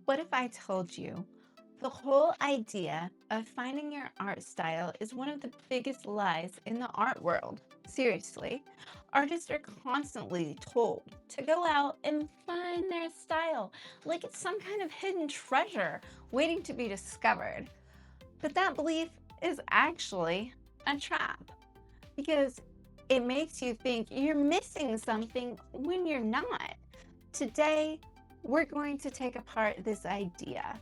What if I told you the whole idea of finding your art style is one of the biggest lies in the art world? Seriously, artists are constantly told to go out and find their style like it's some kind of hidden treasure waiting to be discovered. But that belief is actually a trap because it makes you think you're missing something when you're not. Today, we're going to take apart this idea.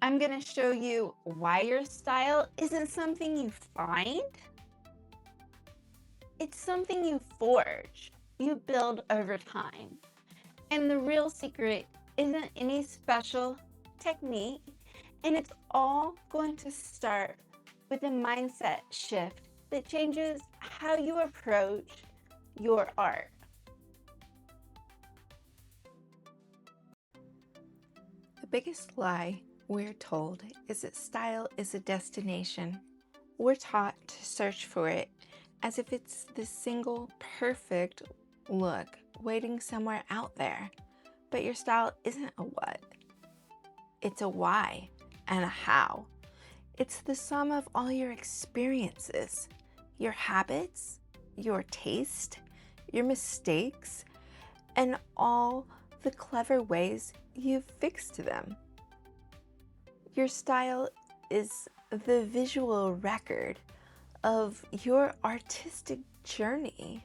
I'm going to show you why your style isn't something you find, it's something you forge, you build over time. And the real secret isn't any special technique, and it's all going to start with a mindset shift that changes how you approach your art. The biggest lie we're told is that style is a destination. We're taught to search for it as if it's the single perfect look waiting somewhere out there. But your style isn't a what, it's a why and a how. It's the sum of all your experiences, your habits, your taste, your mistakes, and all the clever ways you've fixed them. Your style is the visual record of your artistic journey.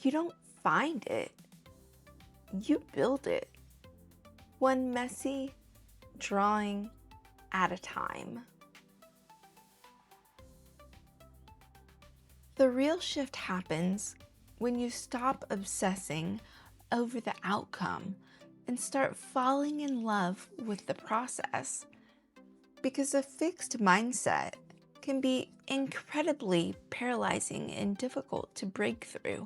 You don't find it, you build it, one messy drawing at a time. The real shift happens when you stop obsessing over the outcome and start falling in love with the process. Because a fixed mindset can be incredibly paralyzing and difficult to break through.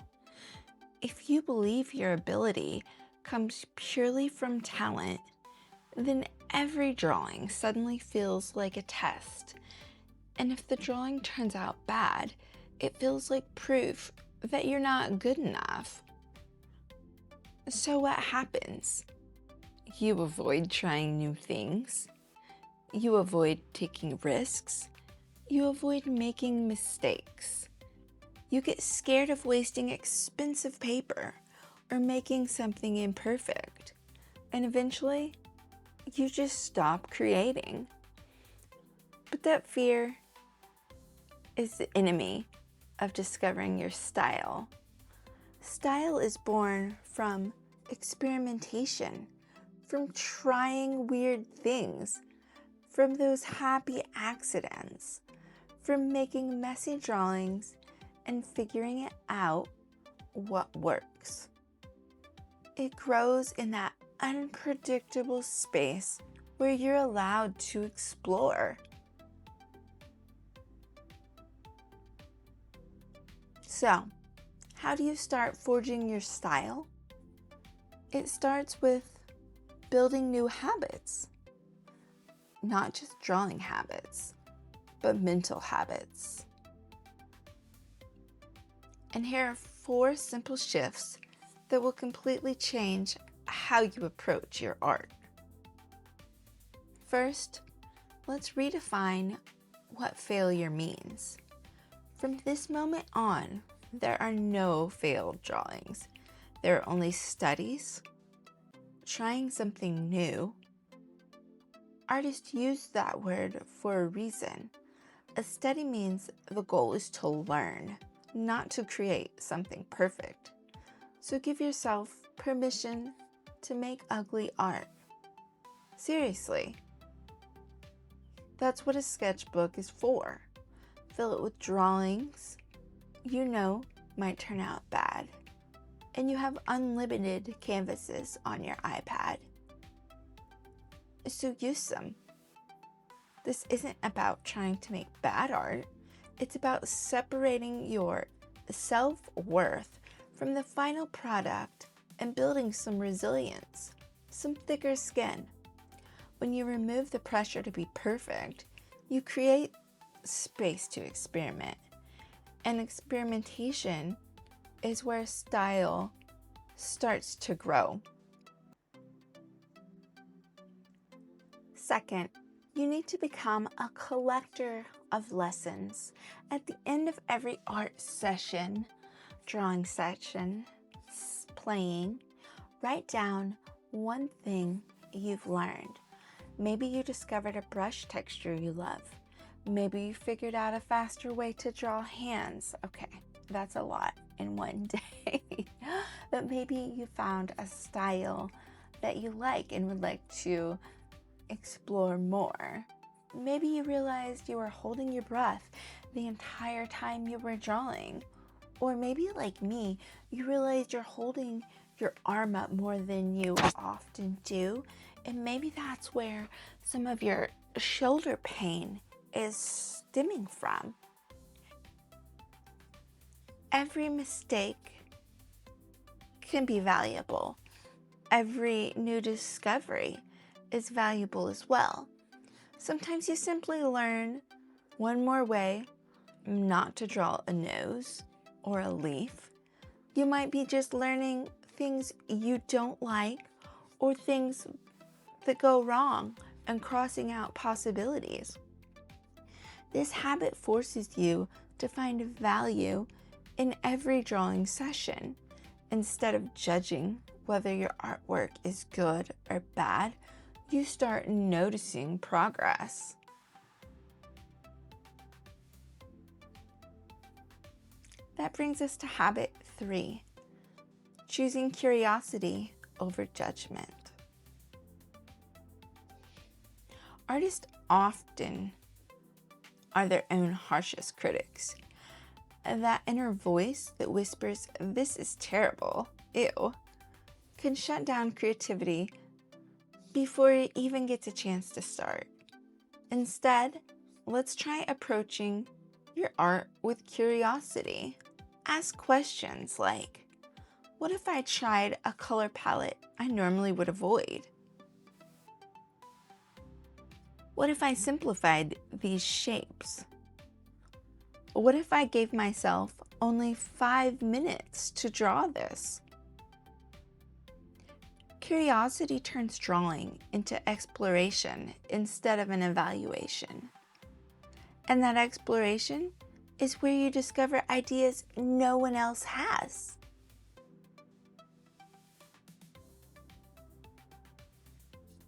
If you believe your ability comes purely from talent, then every drawing suddenly feels like a test. And if the drawing turns out bad, it feels like proof that you're not good enough. So what happens? You avoid trying new things. You avoid taking risks. You avoid making mistakes. You get scared of wasting expensive paper or making something imperfect. And eventually, you just stop creating. But that fear is the enemy of discovering your style. Style is born from experimentation, from trying weird things, from those happy accidents, from making messy drawings and figuring it out what works. It grows in that unpredictable space where you're allowed to explore. So, how do you start forging your style? It starts with building new habits. Not just drawing habits, but mental habits. And here are 4 simple shifts that will completely change how you approach your art. First, let's redefine what failure means. From this moment on, there are no failed drawings. There are only studies, trying something new. Artists use that word for a reason. A study means the goal is to learn, not to create something perfect. So give yourself permission to make ugly art. Seriously. That's what a sketchbook is for. Fill it with drawings you know might turn out bad. And you have unlimited canvases on your iPad. So use them. This isn't about trying to make bad art. It's about separating your self-worth from the final product and building some resilience, some thicker skin. When you remove the pressure to be perfect, you create space to experiment. And experimentation is where style starts to grow. Second, you need to become a collector of lessons. At the end of every art session, drawing session, playing, write down one thing you've learned. Maybe you discovered a brush texture you love. Maybe you figured out a faster way to draw hands. Okay, that's a lot in one day. But maybe you found a style that you like and would like to explore more. Maybe you realized you were holding your breath the entire time you were drawing. Or maybe, like me, you realized you're holding your arm up more than you often do, and maybe that's where some of your shoulder pain is stemming from. Every mistake can be valuable. Every new discovery is valuable as well. Sometimes you simply learn one more way not to draw a nose or a leaf. You might be just learning things you don't like or things that go wrong and crossing out possibilities. This habit forces you to find value in every drawing session. Instead of judging whether your artwork is good or bad, you start noticing progress. That brings us to habit 3, choosing curiosity over judgment. Artists often are their own harshest critics. That inner voice that whispers, "This is terrible, ew," can shut down creativity before it even gets a chance to start. Instead, let's try approaching your art with curiosity. Ask questions like, what if I tried a color palette I normally would avoid? What if I simplified these shapes? What if I gave myself only 5 minutes to draw this? Curiosity turns drawing into exploration instead of an evaluation. And that exploration is where you discover ideas no one else has.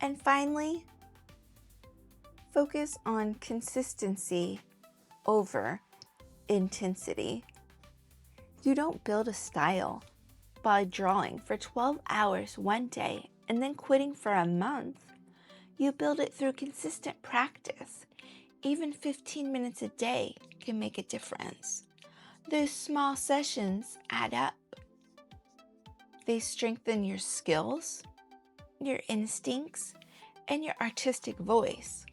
And finally, focus on consistency over intensity. You don't build a style by drawing for 12 hours one day and then quitting for a month. You build it through consistent practice. Even 15 minutes a day can make a difference. Those small sessions add up. They strengthen your skills, your instincts, and your artistic voice.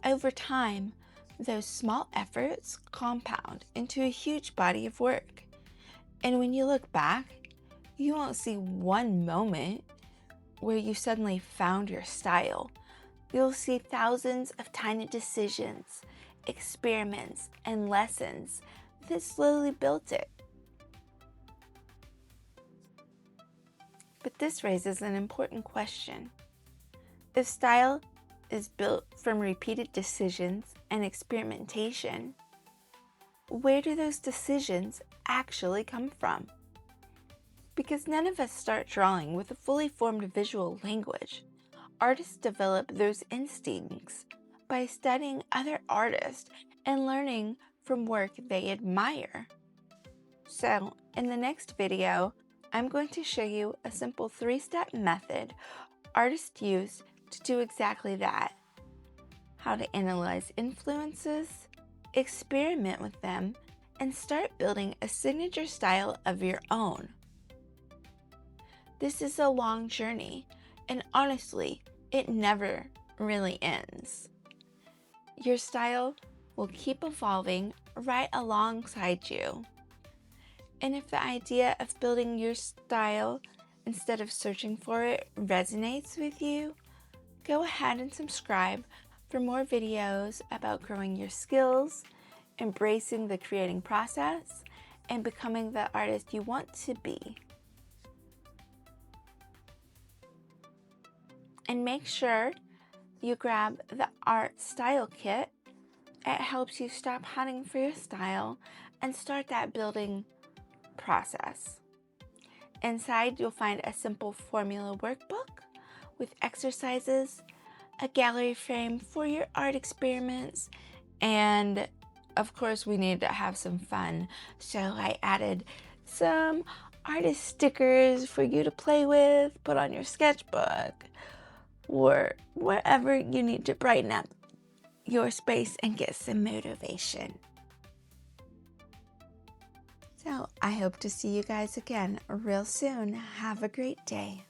Over time, those small efforts compound into a huge body of work. And when you look back, you won't see one moment where you suddenly found your style. You'll see thousands of tiny decisions, experiments, and lessons that slowly built it. But this raises an important question. If style is built from repeated decisions and experimentation, where do those decisions actually come from? Because none of us start drawing with a fully formed visual language. Artists develop those instincts by studying other artists and learning from work they admire. So, in the next video, I'm going to show you a simple 3-step method artists use to do exactly that. How to analyze influences, experiment with them, and start building a signature style of your own. This is a long journey, and honestly, it never really ends. Your style will keep evolving right alongside you. And if the idea of building your style instead of searching for it resonates with you, go ahead and subscribe for more videos about growing your skills, embracing the creating process, and becoming the artist you want to be. And make sure you grab the art style kit. It helps you stop hunting for your style and start that building process. Inside, you'll find a simple formula workbook with exercises, a gallery frame for your art experiments, and of course, we need to have some fun. So I added some artist stickers for you to play with, put on your sketchbook, or wherever you need to brighten up your space and get some motivation. So I hope to see you guys again real soon. Have a great day.